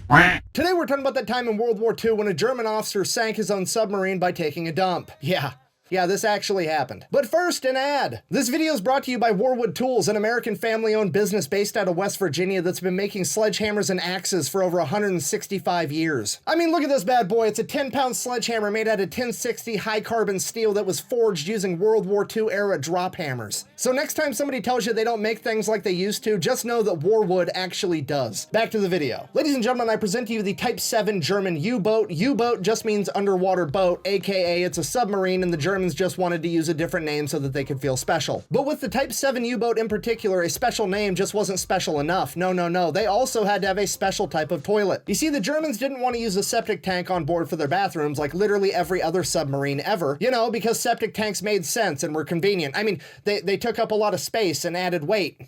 Today we're talking about that time in World War II when a German officer sank his own submarine by taking a dump. Yeah, this actually happened. But first, an ad. This video is brought to you by Warwood Tools, an American family-owned business based out of West Virginia that's been making sledgehammers and axes for over 165 years. I mean, look at this bad boy. It's a 10-pound sledgehammer made out of 1060 high-carbon steel that was forged using World War II era drop hammers. So next time somebody tells you they don't make things like they used to, just know that Warwood actually does. Back to the video. Ladies and gentlemen, I present to you the Type 7 German U-boat. U-boat just means underwater boat, aka it's a submarine, and the Germans just wanted to use a different name so that they could feel special. But with the Type 7 U-boat in particular, a special name just wasn't special enough. No. They also had to have a special type of toilet. You see, the Germans didn't want to use a septic tank on board for their bathrooms like literally every other submarine ever, you know, because septic tanks made sense and were convenient. I mean, they took up a lot of space and added weight.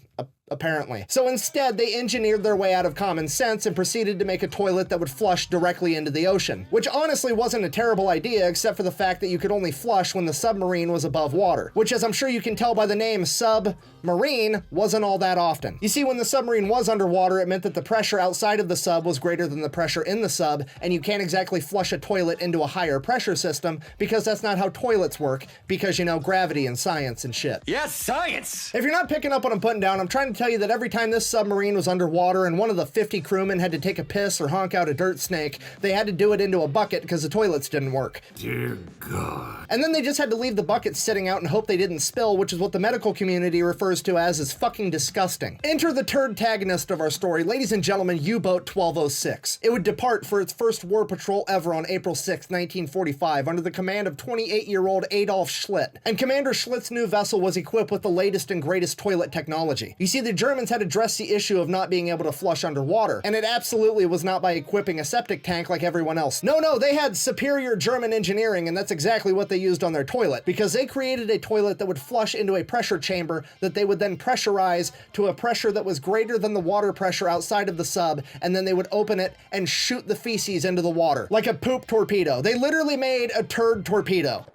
Apparently. So instead, they engineered their way out of common sense and proceeded to make a toilet that would flush directly into the ocean, which honestly wasn't a terrible idea except for the fact that you could only flush when the submarine was above water, which, as I'm sure you can tell by the name Submarine, wasn't all that often. You see, when the submarine was underwater, it meant that the pressure outside of the sub was greater than the pressure in the sub, and you can't exactly flush a toilet into a higher pressure system because that's not how toilets work, because, you know, gravity and science and shit. Yes, science! If you're not picking up what I'm putting down, I'm trying to tell you that every time this submarine was underwater and one of the 50 crewmen had to take a piss or honk out a dirt snake, they had to do it into a bucket because the toilets didn't work. Dear God. And then they just had to leave the bucket sitting out and hope they didn't spill, which is what the medical community refers to as fucking disgusting. Enter the turd-tagonist of our story, ladies and gentlemen, U-boat 1206. It would depart for its first war patrol ever on April 6, 1945, under the command of 28-year-old Adolf Schlitt. And Commander Schlitt's new vessel was equipped with the latest and greatest toilet technology. You see, the Germans had addressed the issue of not being able to flush underwater, and it absolutely was not by equipping a septic tank like everyone else. No, they had superior German engineering, and that's exactly what they used on their toilet, because they created a toilet that would flush into a pressure chamber that they would then pressurize to a pressure that was greater than the water pressure outside of the sub, and then they would open it and shoot the feces into the water, like a poop torpedo. They literally made a turd torpedo.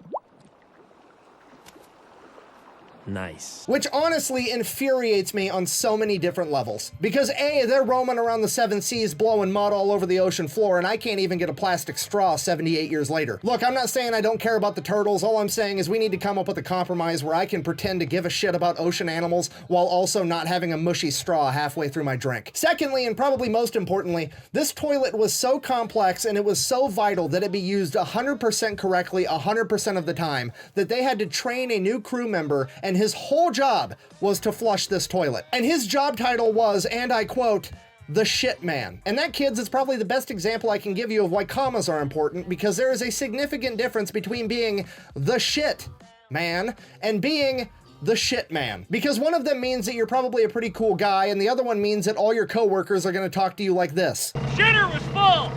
Nice. Which honestly infuriates me on so many different levels. Because A, they're roaming around the seven seas blowing mud all over the ocean floor, and I can't even get a plastic straw 78 years later. Look, I'm not saying I don't care about the turtles. All I'm saying is we need to come up with a compromise where I can pretend to give a shit about ocean animals while also not having a mushy straw halfway through my drink. Secondly, and probably most importantly, this toilet was so complex and it was so vital that it be used 100% correctly 100% of the time that they had to train a new crew member, and his whole job was to flush this toilet. And his job title was, and I quote, the shit man. And that, kids, is probably the best example I can give you of why commas are important, because there is a significant difference between being the shit man and being the shit man. Because one of them means that you're probably a pretty cool guy, and the other one means that all your coworkers are gonna talk to you like this. Shitter was full!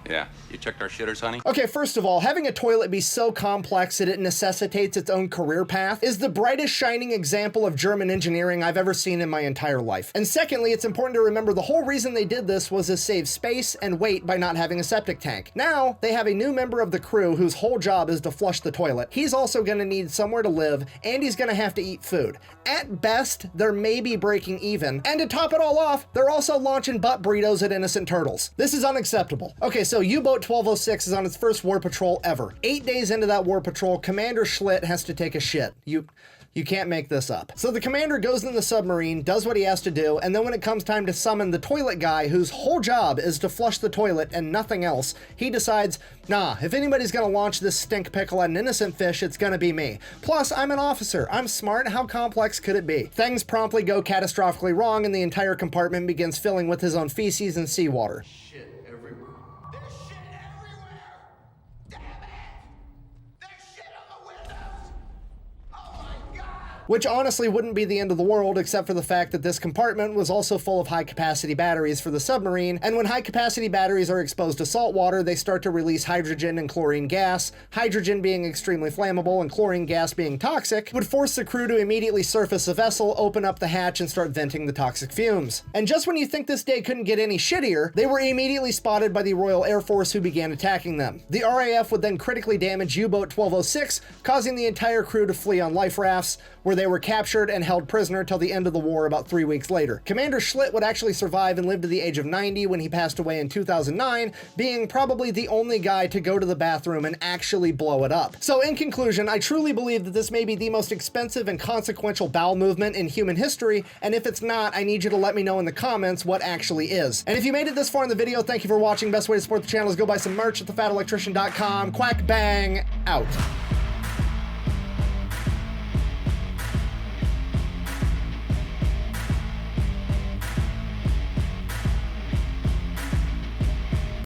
Yeah. You checked our shitters, honey? Okay, first of all, having a toilet be so complex that it necessitates its own career path is the brightest shining example of German engineering I've ever seen in my entire life. And secondly, it's important to remember the whole reason they did this was to save space and weight by not having a septic tank. Now, they have a new member of the crew whose whole job is to flush the toilet. He's also gonna need somewhere to live, and he's gonna have to eat food. At best, they're maybe breaking even, and to top it all off, they're also launching butt burritos at innocent turtles. This is unacceptable. Okay, so U-boat 1206 is on its first war patrol ever. 8 days into that war patrol, Commander Schlitt has to take a shit. You can't make this up. So the commander goes in the submarine, does what he has to do, and then when it comes time to summon the toilet guy, whose whole job is to flush the toilet and nothing else, he decides, nah, if anybody's gonna launch this stink pickle at an innocent fish, it's gonna be me. Plus, I'm an officer. I'm smart. How complex could it be? Things promptly go catastrophically wrong, and the entire compartment begins filling with his own feces and seawater. Which honestly wouldn't be the end of the world, except for the fact that this compartment was also full of high-capacity batteries for the submarine, and when high-capacity batteries are exposed to salt water, they start to release hydrogen and chlorine gas. Hydrogen being extremely flammable and chlorine gas being toxic would force the crew to immediately surface the vessel, open up the hatch, and start venting the toxic fumes. And just when you think this day couldn't get any shittier, they were immediately spotted by the Royal Air Force, who began attacking them. The RAF would then critically damage U-boat 1206, causing the entire crew to flee on life rafts, where where they were captured and held prisoner till the end of the war about 3 weeks later. Commander Schlitt would actually survive and live to the age of 90 when he passed away in 2009, being probably the only guy to go to the bathroom and actually blow it up. So in conclusion, I truly believe that this may be the most expensive and consequential bowel movement in human history, and if it's not, I need you to let me know in the comments what actually is. And if you made it this far in the video, thank you for watching. Best way to support the channel is go buy some merch at thefatelectrician.com. Quack bang, out.